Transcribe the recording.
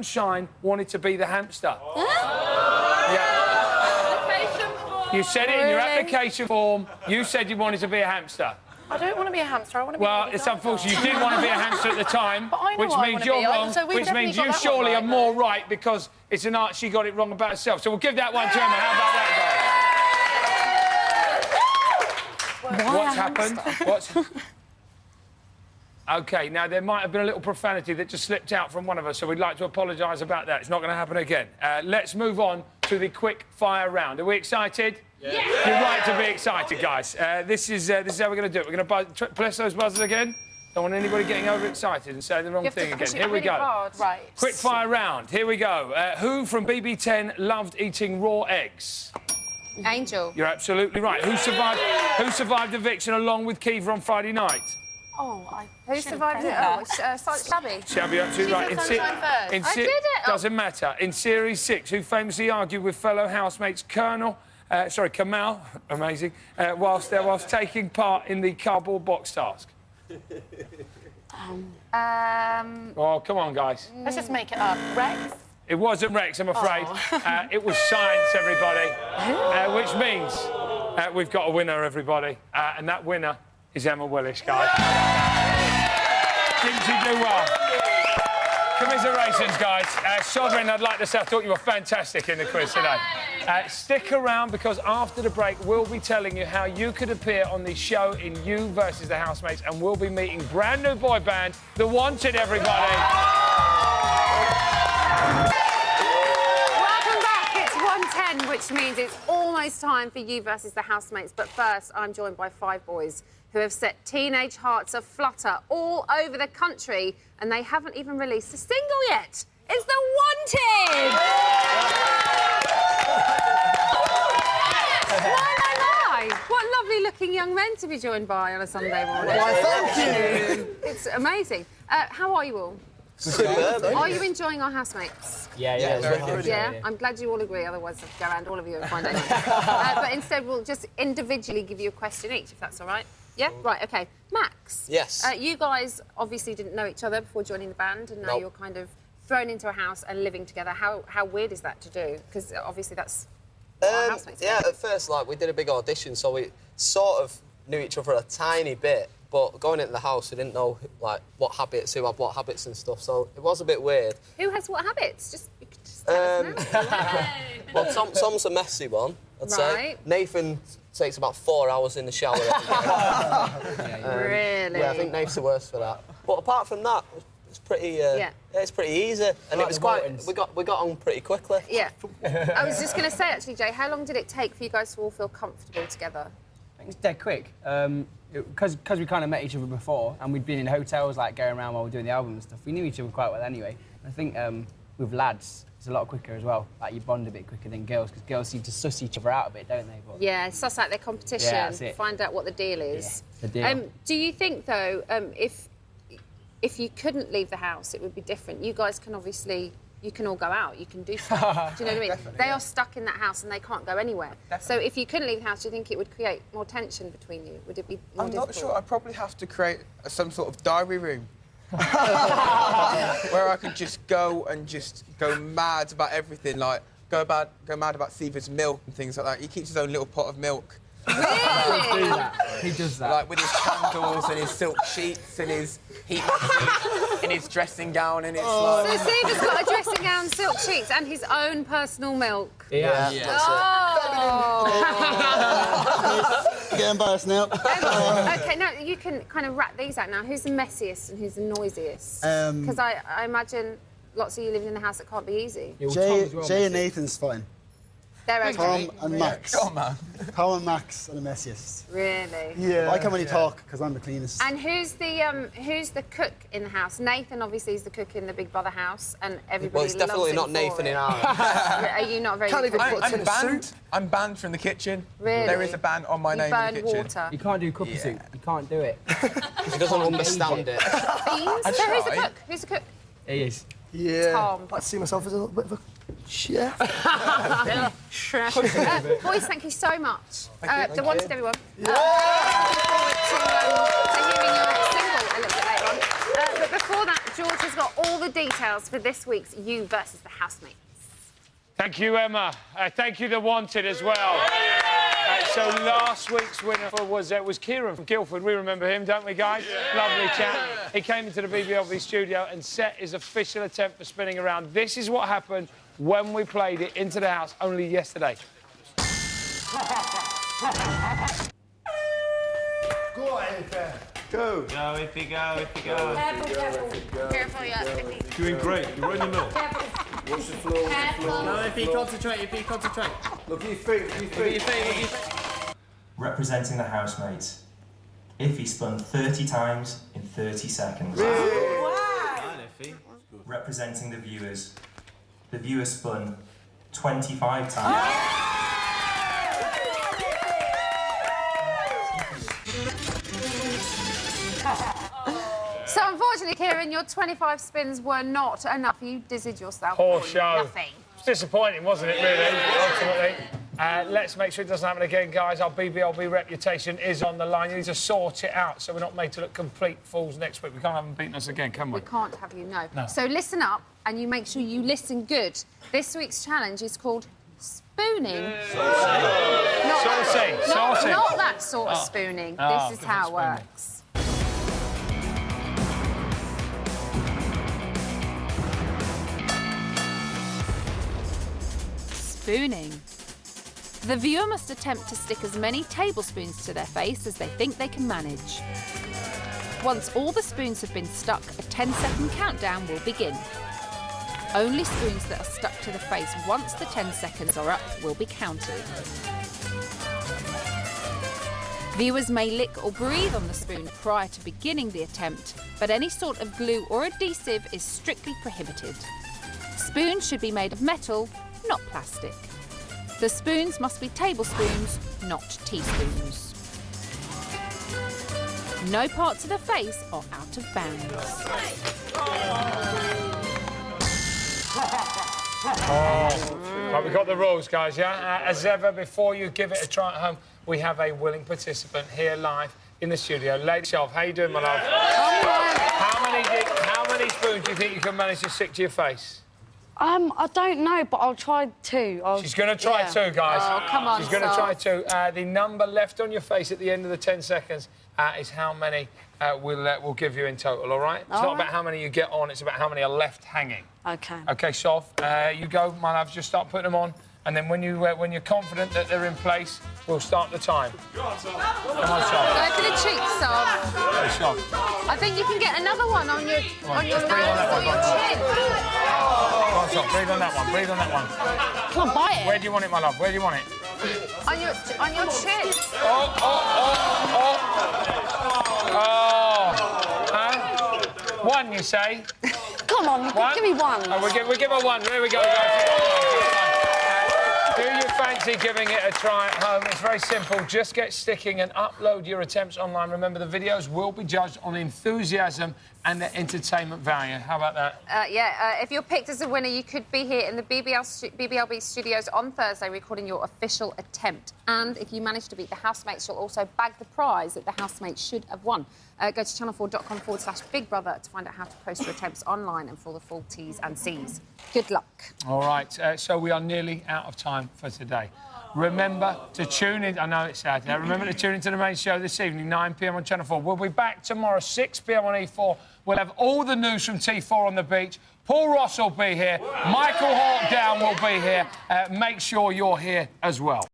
Sunshine wanted to be the hamster. Yeah. You said it in your application form. You said you wanted to be a hamster. I don't want to be a hamster. I want to be Well, it's unfortunate. You did want to be a hamster at the time, but I know which I means wanna you're be. wrong, So we've which means definitely you got that surely one are right, more right because it's an art she got it wrong about herself. So we'll give that one to Emma. How about that, guys? What's happened? What's... OK, now, there might have been a little profanity that just slipped out from one of us, so we'd like to apologise about that. It's not going to happen again. Let's move on to the quick-fire round. Are we excited? Yeah. You're right to be excited, guys. This is how we're going to do it. We're going to press those buzzers again. Don't want anybody getting overexcited and saying the wrong thing again. Here we go. Right. Quick-fire round. Here we go. Who from BB10 loved eating raw eggs? Angel. You're absolutely right. Who survived eviction along with Kiva on Friday night? Who survived it? Oh, Shabby. Shabby, absolutely right. I did it. Doesn't matter. In Series 6, who famously argued with fellow housemates Kamal, amazing, whilst taking part in the cardboard box task? Oh, come on, guys. Let's just make it up. Rex? It wasn't Rex, I'm afraid. It was science, everybody. Which means we've got a winner, everybody. And that winner is Emma Willis, guys. Didn't you do well? Commiserations, guys. Sovereign, I'd like to say I thought you were fantastic in the quiz today. Stick around, because after the break, we'll be telling you how you could appear on the show in You versus the Housemates, and we'll be meeting brand new boy band, The Wanted, everybody. Welcome back. It's 1:10, which means it's almost time for You versus the Housemates. But first, I'm joined by 5 boys who have set teenage hearts aflutter all over the country, and they haven't even released a single yet. It's The Wanted! Why? What lovely-looking young men to be joined by on a Sunday morning. Why, thank you! It's amazing. How are you all? Are you enjoying our housemates? Yeah, very good. Yeah? I'm glad you all agree, otherwise I'll go around all of you and find out. But instead, we'll just individually give you a question each, if that's all right. Yeah? Right, OK. Max? Yes? You guys obviously didn't know each other before joining the band, and now you're kind of thrown into a house and living together. How weird is that to do? Because obviously that's what our housemates do. Yeah, at first, we did a big audition, so we sort of knew each other a tiny bit, but going into the house, we didn't know, what habits, who had what habits and stuff, so it was a bit weird. Who has what habits? You could just tell us now. Well, Tom's a messy one, I'd say. Nathan takes about 4 hours in the shower every day. Really? Yeah, I think Nate's the worst for that. But apart from that, it's pretty. It's pretty easy, and it was quite. We got on pretty quickly. Yeah. I was just going to say, actually, Jay, how long did it take for you guys to all feel comfortable together? I think it's dead quick. Because we kind of met each other before, and we'd been in hotels, going around while we were doing the album and stuff. We knew each other quite well anyway. I think with lads, it's a lot quicker as well. You bond a bit quicker than girls, because girls seem to suss each other out a bit, don't they? But... Yeah, suss out their competition, that's it. Find out what the deal is. Yeah, the deal. Do you think, though, if you couldn't leave the house, it would be different? You guys can obviously... You can all go out, you can do stuff. Do you know what I mean? Definitely, they are stuck in that house and they can't go anywhere. Definitely. So if you couldn't leave the house, do you think it would create more tension between you? Would it be more difficult? I'm not sure. I'd probably have to create some sort of diary room where I could just go mad about everything, go mad about Seaver's milk and things like that. He keeps his own little pot of milk. Really? He does that. With his candles and his silk sheets and his heat machine and his dressing gown, and it's So Seaver's got a dressing gown, silk sheets and his own personal milk. Yeah. Oh! Get embarrassed now. OK, now you can kind of wrap these out now. Who's the messiest and who's the noisiest? Because I imagine lots of you living in the house, it can't be easy. Jay and Nathan's fine. They're OK. Tom and Max. Come on, man. Tom and Max are the messiest. Really? Yeah. I can't really talk because I'm the cleanest. And who's the cook in the house? Nathan obviously is the cook in the Big Brother house, and everybody Well, it's definitely loves him not for Nathan it. in ours. Are you not very Can't good? even put I'm banned from the kitchen. Really? There is a ban on my name in the kitchen. Water. You can't do cookie soup. You can't do it. He doesn't understand it. Beans? So who's the cook? Who's the cook? He is. Yeah. Tom. I see myself as a little bit of a chef. Boys, thank you so much. The Wanted, everyone. Yeah. Looking forward to hearing your single a little bit later on. But before that, George has got all the details for this week's You versus the Housemates. Thank you, Emma. Thank you, The Wanted, as well. So last week's winner was Kieran from Guildford. We remember him, don't we, guys? Yeah. Lovely chap. He came into the BBLB studio and set his official attempt for spinning around. This is what happened when we played it into the house only yesterday. Go on, Iffy. Go. Go, Iffy, go, Iffy, go. Careful, yeah. Doing great. You're right in the middle. Watch the floor. No, Iffy, concentrate, Iffy, concentrate. Look at your feet, look at your feet. Representing the housemates, Iffy spun 30 times in 30 seconds. Wow. Iffy. Representing the viewers spun 25 times. So, unfortunately, Kieran, your 25 spins were not enough. You dizzied yourself. Poor for show. Nothing. It's disappointing, wasn't it, really, ultimately? Let's make sure it doesn't happen again, guys. Our BBLB reputation is on the line. You need to sort it out so we're not made to look complete fools next week. We can't have them beating us again, can we? We can't have you, no. No. So listen up and you make sure you listen good. This week's challenge is called spooning. Saucy. Not that sort of spooning. Oh, This is how it spooning. works. Spooning. The viewer must attempt to stick as many tablespoons to their face as they think they can manage. Once all the spoons have been stuck, a 10-second countdown will begin. Only spoons that are stuck to the face once the 10 seconds are up will be counted. Viewers may lick or breathe on the spoon prior to beginning the attempt, but any sort of glue or adhesive is strictly prohibited. Spoons should be made of metal, not plastic. The spoons must be tablespoons, not teaspoons. No parts of the face are out of bounds. Right, we've got the rules, guys, yeah? As ever, before you give it a try at home, we have a willing participant here live in the studio. Lady Shelf, how you doing, my love? How many spoons do you think you can manage to stick to your face? I don't know, but I'll try 2. She's going to try 2, guys. Oh, come on, She's going to try 2. The number left on your face at the end of the 10 seconds is how many we'll give you in total, all right? It's not about how many you get on, it's about how many are left hanging. Okay. OK, Soph, you go, my love, just start putting them on. And then when you're confident that they're in place, we'll start the time. Come on, Soph. Go for the cheeks, Soph. Hey, Soph. I think you can get another one on your nose or your chin. Come on, Soph, breathe on that one, breathe on that one. Come on, bite it. Where do you want it, my love? Where do you want it? On your chin. One, you say? Come on, give me 1. Oh, we give her 1. There we go, guys. Do you fancy giving it a try at home? It's very simple. Just get sticking and upload your attempts online. Remember, the videos will be judged on enthusiasm and their entertainment value. How about that? If you're picked as a winner, you could be here in the BBLB studios on Thursday recording your official attempt. And if you manage to beat the housemates, you'll also bag the prize that the housemates should have won. Go to channel4.com/Big Brother to find out how to post your attempts online and for the full T's and C's. Good luck. All right, so we are nearly out of time for today. Remember to tune in. I know it's Saturday. Remember to tune into the main show this evening, 9 p.m. on Channel 4. We'll be back tomorrow, 6 p.m. on E4. We'll have all the news from T4 on the beach. Paul Ross will be here. Michael Hawkdown will be here. Make sure you're here as well.